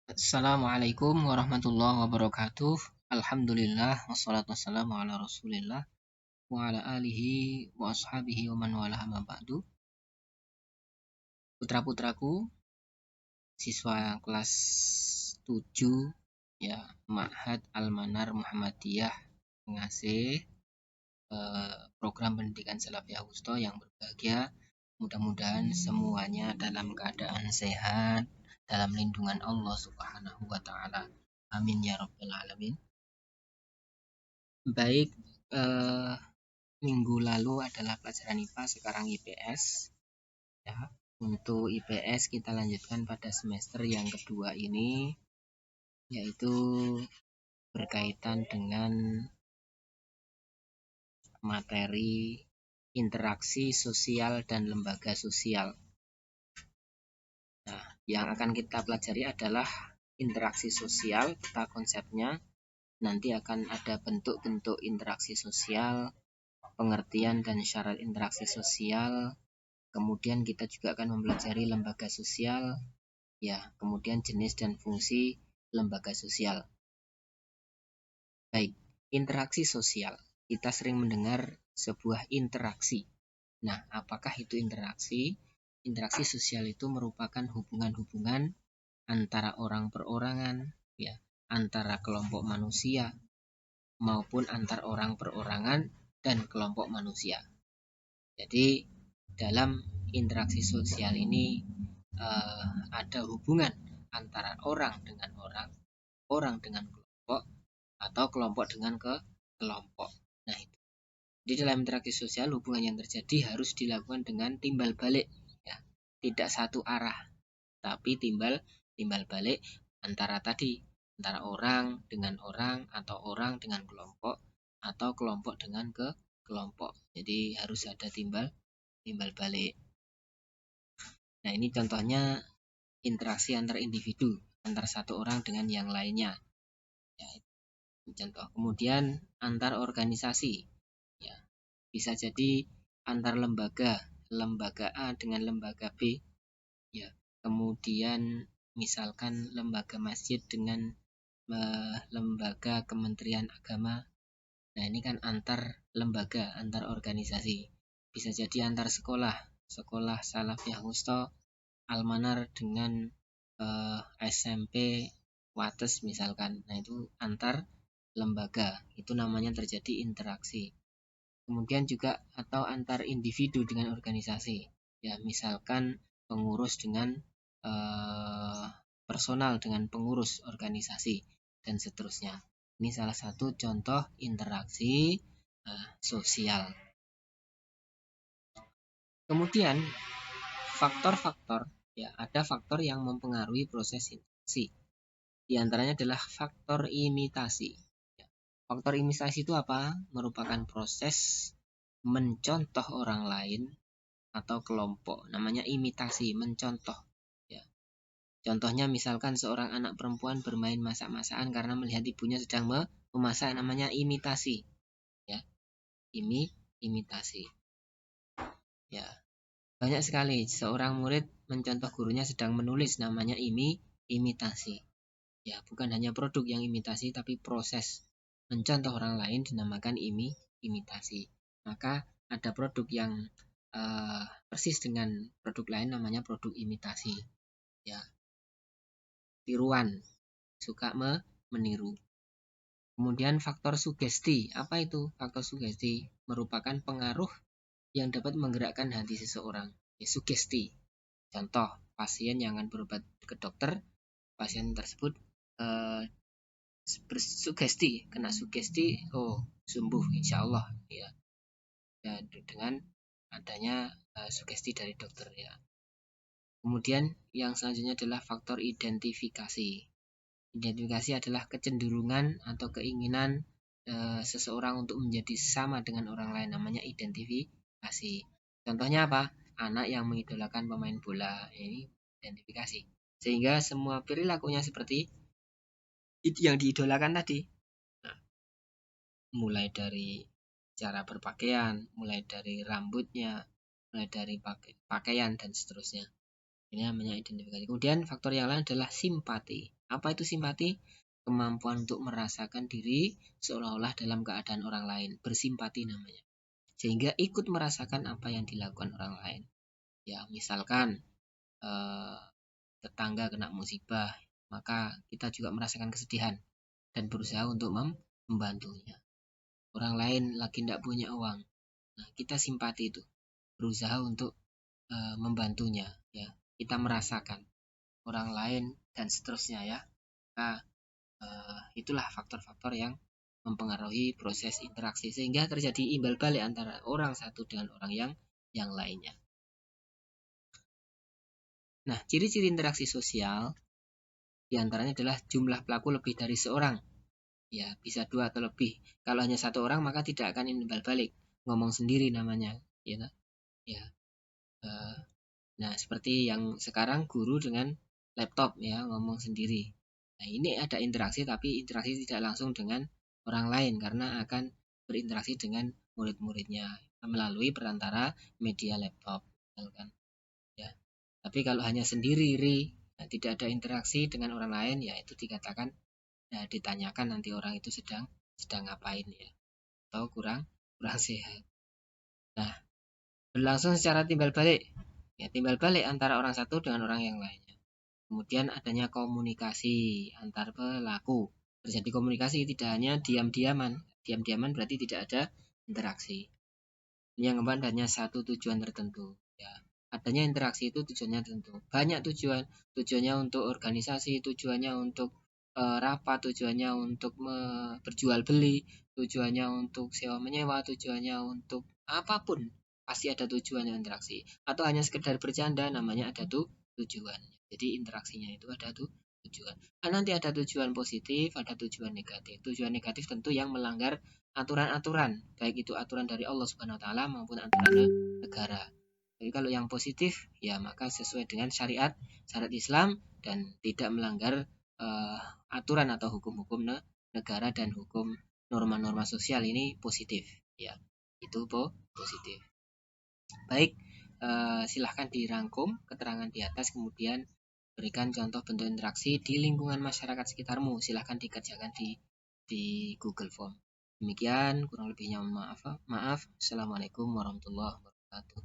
Assalamualaikum warahmatullahi wabarakatuh. Alhamdulillah wassalatu wassalamu ala Rasulillah wa ala alihi wa ashabihi wa man walaha ma ba'du. Putra-putraku, siswa kelas 7 ya, Ma'had Al-Manar Muhammadiyah Ngasih, program pendidikan Salafiyah Wusta yang berbahagia. Mudah-mudahan semuanya dalam keadaan sehat, dalam lindungan Allah Subhanahu wa taala. Amin ya rabbal alamin. Baik, eh, minggu lalu adalah pelajaran IPA, sekarang IPS. Ya, untuk IPS kita lanjutkan pada semester yang kedua ini, yaitu berkaitan dengan materi interaksi sosial dan lembaga sosial. Nah, yang akan kita pelajari adalah interaksi sosial. Kita konsepnya nanti akan ada bentuk-bentuk interaksi sosial, pengertian dan syarat interaksi sosial. Kemudian kita juga akan mempelajari lembaga sosial, ya, kemudian jenis dan fungsi lembaga sosial. Baik, interaksi sosial. Kita sering mendengar sebuah interaksi. Nah, apakah itu interaksi? Interaksi sosial itu merupakan hubungan-hubungan antara orang perorangan, ya, antara kelompok manusia maupun antar orang perorangan dan kelompok manusia. Jadi dalam interaksi sosial ini ada hubungan antara orang dengan orang, orang dengan kelompok, atau kelompok dengan kelompok. Nah, itu. Di dalam interaksi sosial, hubungan yang terjadi harus dilakukan dengan timbal balik, ya. Tidak satu arah, tapi timbal balik antara orang dengan orang, atau orang dengan kelompok, atau kelompok dengan kelompok. Jadi harus ada timbal balik. Nah, ini contohnya interaksi antar individu, antar satu orang dengan yang lainnya. Ya, contoh. Kemudian antar organisasi, ya, bisa jadi antar lembaga, lembaga A dengan lembaga B, ya. Kemudian misalkan lembaga masjid dengan lembaga Kementerian Agama. Nah, ini kan antar lembaga, antar organisasi. Bisa jadi antar sekolah, sekolah Salafiyah Wusta Al-Manar dengan SMP Wates misalkan. Nah, itu antar lembaga, itu namanya terjadi interaksi. Kemudian juga atau antar individu dengan organisasi, ya, misalkan pengurus dengan personal dengan pengurus organisasi dan seterusnya. Ini salah satu contoh interaksi sosial. Kemudian faktor-faktor, ya, ada faktor yang mempengaruhi proses interaksi. Di antaranya adalah faktor imitasi. Faktor imitasi itu apa? Merupakan proses mencontoh orang lain atau kelompok. Namanya imitasi, mencontoh. Ya. Contohnya misalkan seorang anak perempuan bermain masak-masakan karena melihat ibunya sedang memasak, namanya imitasi. Ya. Imitasi. Ya. Banyak sekali seorang murid mencontoh gurunya sedang menulis, namanya imitasi. Ya, bukan hanya produk yang imitasi, tapi proses mencontoh orang lain dinamakan imitasi. Maka ada produk yang persis dengan produk lain, namanya produk imitasi. Ya, tiruan, suka meniru. Kemudian faktor sugesti. Apa itu faktor sugesti? Merupakan pengaruh yang dapat menggerakkan hati seseorang. Ya, sugesti. Contoh, pasien yang akan berobat ke dokter, pasien tersebut bersugesti, kena sugesti, oh sembuh insya Allah, ya, ya, dengan adanya sugesti dari dokter, ya. Kemudian yang selanjutnya adalah faktor identifikasi. Identifikasi adalah kecenderungan atau keinginan seseorang untuk menjadi sama dengan orang lain, namanya identifikasi. Contohnya apa? Anak yang mengidolakan pemain bola, ini identifikasi. Sehingga semua perilakunya seperti yang diidolakan tadi. Nah, mulai dari cara berpakaian, mulai dari rambutnya, mulai dari pakaian dan seterusnya. Ini namanya identifikasi. Kemudian faktor yang lain adalah simpati. Apa itu simpati? Kemampuan untuk merasakan diri seolah-olah dalam keadaan orang lain, bersimpati namanya. Sehingga ikut merasakan apa yang dilakukan orang lain. Ya, misalkan tetangga kena musibah, maka kita juga merasakan kesedihan dan berusaha untuk membantunya. Orang lain lagi tidak punya uang, nah kita simpati itu, berusaha untuk membantunya. Ya, kita merasakan orang lain dan seterusnya ya. Nah, itulah faktor-faktor yang mempengaruhi proses interaksi sehingga terjadi imbal balik antara orang satu dengan orang yang lainnya. Nah, ciri-ciri interaksi sosial diantaranya adalah jumlah pelaku lebih dari seorang. Ya, bisa 2 atau lebih. Kalau hanya 1 orang maka tidak akan imbal balik. Ngomong sendiri namanya. Ya, ya. Nah, seperti yang sekarang guru dengan laptop ya, ngomong sendiri. Nah, ini ada interaksi tapi interaksi tidak langsung dengan orang lain karena akan berinteraksi dengan murid-muridnya melalui perantara media laptop, kan? Ya. Tapi kalau hanya sendiri, nah, tidak ada interaksi dengan orang lain, ya itu dikatakan, ya, ditanyakan nanti orang itu sedang ngapain ya, atau kurang sehat. Nah, berlangsung secara timbal balik. Ya, timbal balik antara orang satu dengan orang yang lainnya. Kemudian adanya komunikasi antar pelaku. Terjadi komunikasi tidak hanya diam-diaman. Diam-diaman berarti tidak ada interaksi. Ini yang keempat adanya satu tujuan tertentu. Ya, adanya interaksi itu tujuannya tertentu. Banyak tujuan. Tujuannya untuk organisasi, tujuannya untuk rapat, tujuannya untuk berjual beli, tujuannya untuk sewa menyewa, tujuannya untuk apapun. Pasti ada tujuannya interaksi. Atau hanya sekedar bercanda, namanya ada tujuan. Jadi interaksinya itu ada tujuan. Nah, nanti ada tujuan positif, ada tujuan negatif. Tujuan negatif tentu yang melanggar aturan-aturan, baik itu aturan dari Allah Subhanahu wa taala maupun aturan negara. Jadi kalau yang positif ya maka sesuai dengan syariat Islam dan tidak melanggar aturan atau hukum-hukum negara dan hukum norma-norma sosial, ini positif ya. Itu positif. Baik, silahkan dirangkum keterangan di atas, kemudian berikan contoh bentuk interaksi di lingkungan masyarakat sekitarmu. Silahkan dikerjakan di Google Form. Demikian kurang lebihnya maaf. Assalamualaikum warahmatullahi wabarakatuh.